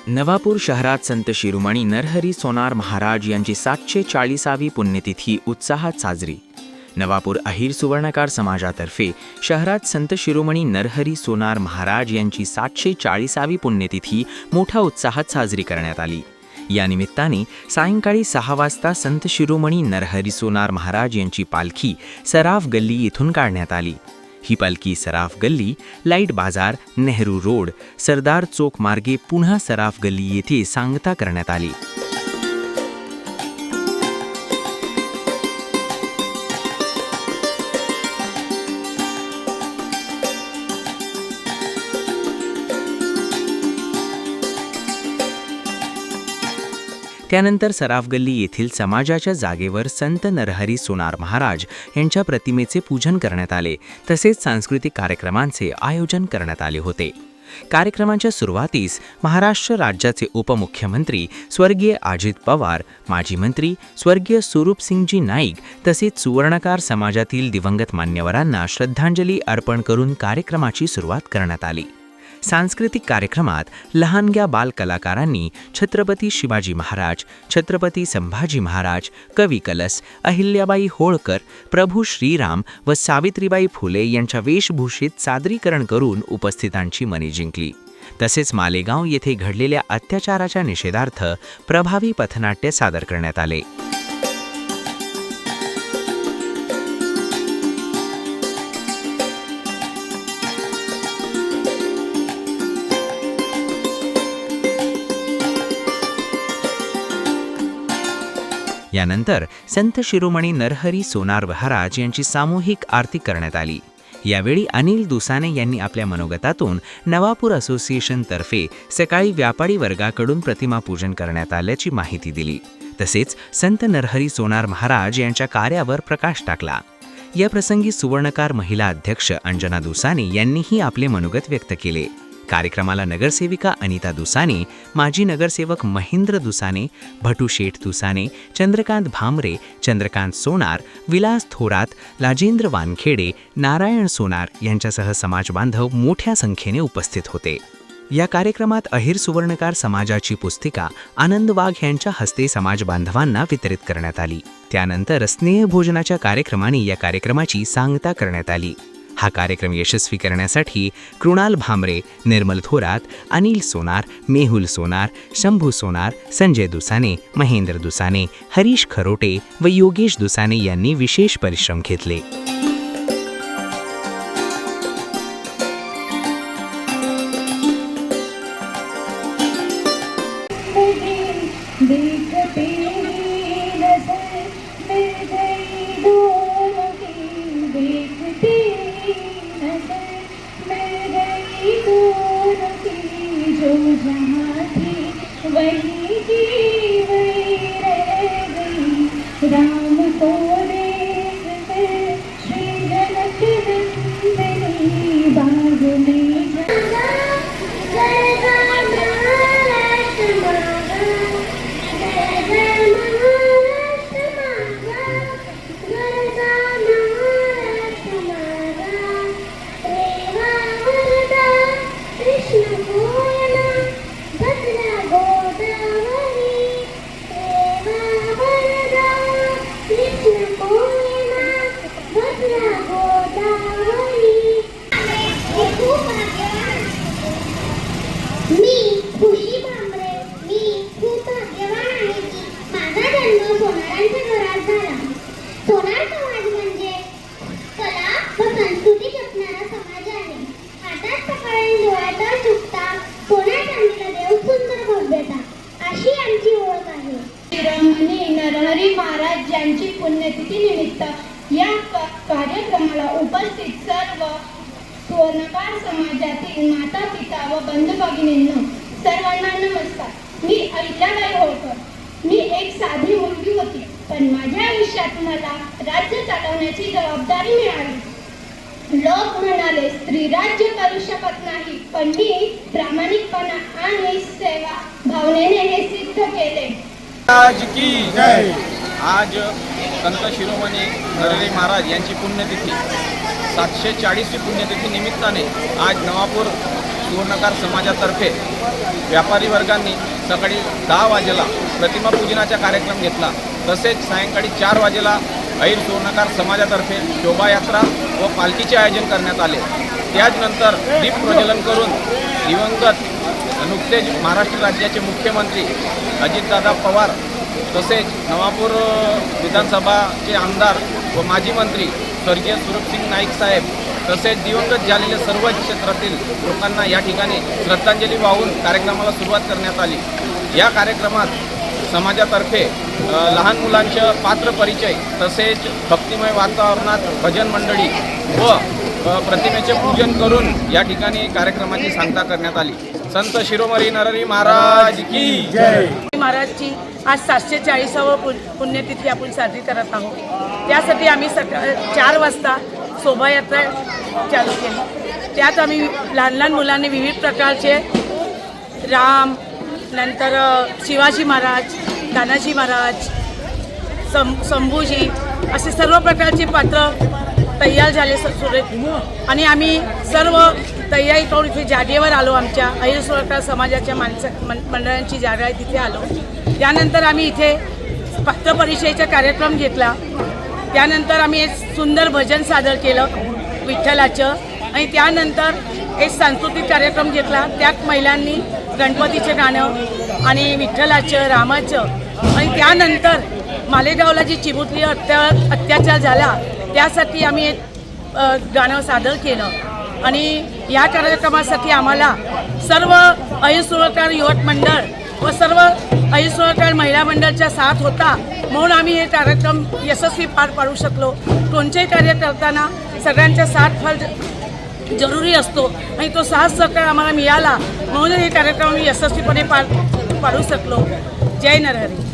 नवापूर शहरात संत शिरोमणी नरहरी सोनार महाराज यांची 740वी पुण्यतिथी उत्साहात साजरी. नवापूर अहिर सुवर्णकार समाजातर्फे शहरात संत शिरोमणी नरहरी सोनार महाराज यांची 740वी पुण्यतिथी मोठ्या उत्साहात साजरी करण्यात आली. या निमित्ताने सायंकाळी 6 वाजता संत शिरोमणी नरहरी सोनार महाराज यांची पालखी सराफ गल्ली येथून काढण्यात आली. ही पालखी सराफ गल्ली, लाईट बाजार, नेहरू रोड, सरदार चौक मार्गे पुन्हा सराफ गल्ली येथे सांगता करण्यात आली. त्यानंतर सराफ गल्ली येथील समाजाच्या जागेवर संत नरहरी सोनार महाराज यांच्या प्रतिमेचे पूजन करण्यात आले. तसेच सांस्कृतिक कार्यक्रमांचे आयोजन करण्यात आले होते. कार्यक्रमाच्या सुरुवातीस महाराष्ट्र राज्याचे उपमुख्यमंत्री स्वर्गीय अजित पवार, माजी मंत्री स्वर्गीय स्वरूपसिंगजी नाईक तसेच सुवर्णकार समाजातील दिवंगत मान्यवरांना श्रद्धांजली अर्पण करून कार्यक्रमाची सुरुवात करण्यात आली. सांस्कृतिक कार्यक्रमात लहानग्या बाल कलाकारांनी छत्रपती शिवाजी महाराज, छत्रपती संभाजी महाराज, कवी कलस, अहिल्याबाई होळकर, प्रभू श्रीराम व सावित्रीबाई फुले यांच्या वेशभूषेत सादरीकरण करून उपस्थितांची मने जिंकली. तसेच मालेगाव येथे घडलेल्या अत्याचाराच्या निषेधार्थ प्रभावी पथनाट्य सादर करण्यात आले. यानंतर संत शिरोमणी नरहरी सोनार महाराज यांची सामूहिक आरती करण्यात आली. यावेळी अनिल दुसाने यांनी आपल्या मनोगतातून नवापूर असोसिएशनतर्फे सकाळी व्यापारी वर्गाकडून प्रतिमा पूजन करण्यात आल्याची माहिती दिली. तसेच संत नरहरी सोनार महाराज यांच्या कार्यावर प्रकाश टाकला. या प्रसंगी सुवर्णकार महिला अध्यक्ष अंजना दुसाने यांनीही आपले मनोगत व्यक्त केले. कार्यक्रमाला नगरसेविका अनिता दुसाने, माजी नगरसेवक महेंद्र दुसाने, भटू शेठ दुसाने, चंद्रकांत भामरे, चंद्रकांत सोनार, विलास थोरात, राजेंद्र वानखेडे, नारायण सोनार यांच्यासह समाजबांधव मोठ्या संख्येने उपस्थित होते. या कार्यक्रमात अहिर सुवर्णकार समाजाची पुस्तिका आनंद वाघ यांच्या हस्ते समाजबांधवांना वितरित करण्यात आली. त्यानंतर स्नेहभोजनाच्या कार्यक्रमाने या कार्यक्रमाची सांगता करण्यात आली. हा कार्यक्रम यशस्वी करण्यासाठी कृणाल भामरे, निर्मल थोरात, अनिल सोनार, मेहुल सोनार, शंभू सोनार, संजय दुसाने, महेंद्र दुसाने, हरीश खरोटे व योगेश दुसाने यांनी विशेष परिश्रम घेतले. राम को देखकर श्री जनक नंदनी बाग में जागा, जय जय महाराष्ट्र मागा, जय जय महाराष्ट्र मागा, जय जय महाराष्ट्र मागा. रेवा वरदा कृष्ण गोयना भद्रा गोदावरी, रेवा वरदा कृष्ण गोयना भद्रा गोदावरी. मी खुशी भामरे, मी खूप भाग्यवान आहे की माझा जन्म सोनारांच्या घरात झाला. सोनार समाज म्हणजे कला व संस्कृती जपणारा समाज आहे. हातात पकडून डोळ्यात चुकता सोन्या चांदीला देव सुंदर भव्यता अशी आमची ओळख आहे. शिरोमणी नरहरी महाराज यांची पुण्यतिथी निमित्त या कार्यक्रमाला उपस्थित सर्व सुवर्णकार समाजातील माता पिता व बंधू भगिनींनो सर्वांना नमस्कार. मी अहिल्याबाई होळकर. मी एक साधी मुलगी होती, पण माझ्या आयुष्यात मला राज्य चालवण्याची जबाबदारी मिळाली. लोक म्हणाले स्त्री राज्य करू शकत नाही, पण मी प्रामाणिकपणा आणि सेवा भावनेने हे सिद्ध केले. आज की जय. आज संत शिरोमणी नरहरी महाराज यांची पुण्यतिथी 740वी पुण्यतिथी निमित्ताने आज नवापूर सुवर्णकार समाजातर्फे व्यापारी वर्गांनी सकाळी 10 वाजेला प्रतिमा पूजनाचा कार्यक्रम घेतला. तसेच सायंकाळी 4 वाजेला ऐर सुवर्णकार समाजातर्फे शोभायात्रा व पालखीचे आयोजन करण्यात आले. त्याचनंतर दीप प्रज्वलन करून दिवंगत नुकतेच महाराष्ट्र राज्याचे मुख्यमंत्री अजितदादा पवार तसेच नवापूर विधानसभाचे आमदार व माजी मंत्री स्वर्गीय सुरभसिंग नाईक साहेब तसेच दिवंगत झालेले सर्व क्षेत्रातील लोकांना या ठिकाणी श्रद्धांजली वाहून कार्यक्रमाला सुरुवात करण्यात आली. या कार्यक्रमात समाजातर्फे लहान मुलांचे पात्र परिचय तसेच भक्तिमय वातावरणात भजन मंडळी व प्रतिमेचे पूजन करून या ठिकाणी कार्यक्रमाची सांगता करण्यात आली. संत शिरोमणी नरहरी महाराज की जय. महाराजची आज 740वी पुण्यतिथी आपण साजरी करत आहोत. त्यासाठी आम्ही 4 वाजता शोभायात्रा चालू केली. त्यात आम्ही लहान लहान मुलांनी विविध प्रकारचे राम, नंतर शिवाजी महाराज, तानाजी महाराज, शंभूजी असे सर्व प्रकारचे पात्र तयार झाले सुरेख. आणि आम्ही सर्व तयारी करून इथे जागेवर आलो. आमच्या अहिर सुवर्णकार समाजाच्या मंडळांची जागा आहे तिथे आलो. त्यानंतर आम्ही इथे पात्रपरिचयाचा कार्यक्रम घेतला. त्यानंतर आम्ही एक सुंदर भजन सादर केलं विठ्ठलाचं. आणि त्यानंतर एक सांस्कृतिक कार्यक्रम घेतला. त्यात महिलांनी गणपतीचं गाणं आणि विठ्ठलाचं, रामाचं. आणि त्यानंतर मालेगावला जी चिमुकली अत्याचार झाला त्यासाठी आम्ही एक गाणं सादर केलं. आणि या कार्यक्रमासाठी आम्हाला सर्व अहिर सुवर्णकार युवक मंडळ व सर्व अहिर सुवर्णकार महिला मंडळाचा साथ होता. म्हणून आम्ही हे कार्यक्रम यशस्वी पार पाडू शकलो. कोणतेही कार्य करताना सगळ्यांचा साथ फार जरुरी असतो आणि तो साथ सहकार आम्हाला मिळाला म्हणून हे कार्यक्रम यशस्वीपणे पार पाडू शकलो. जय नरहरी.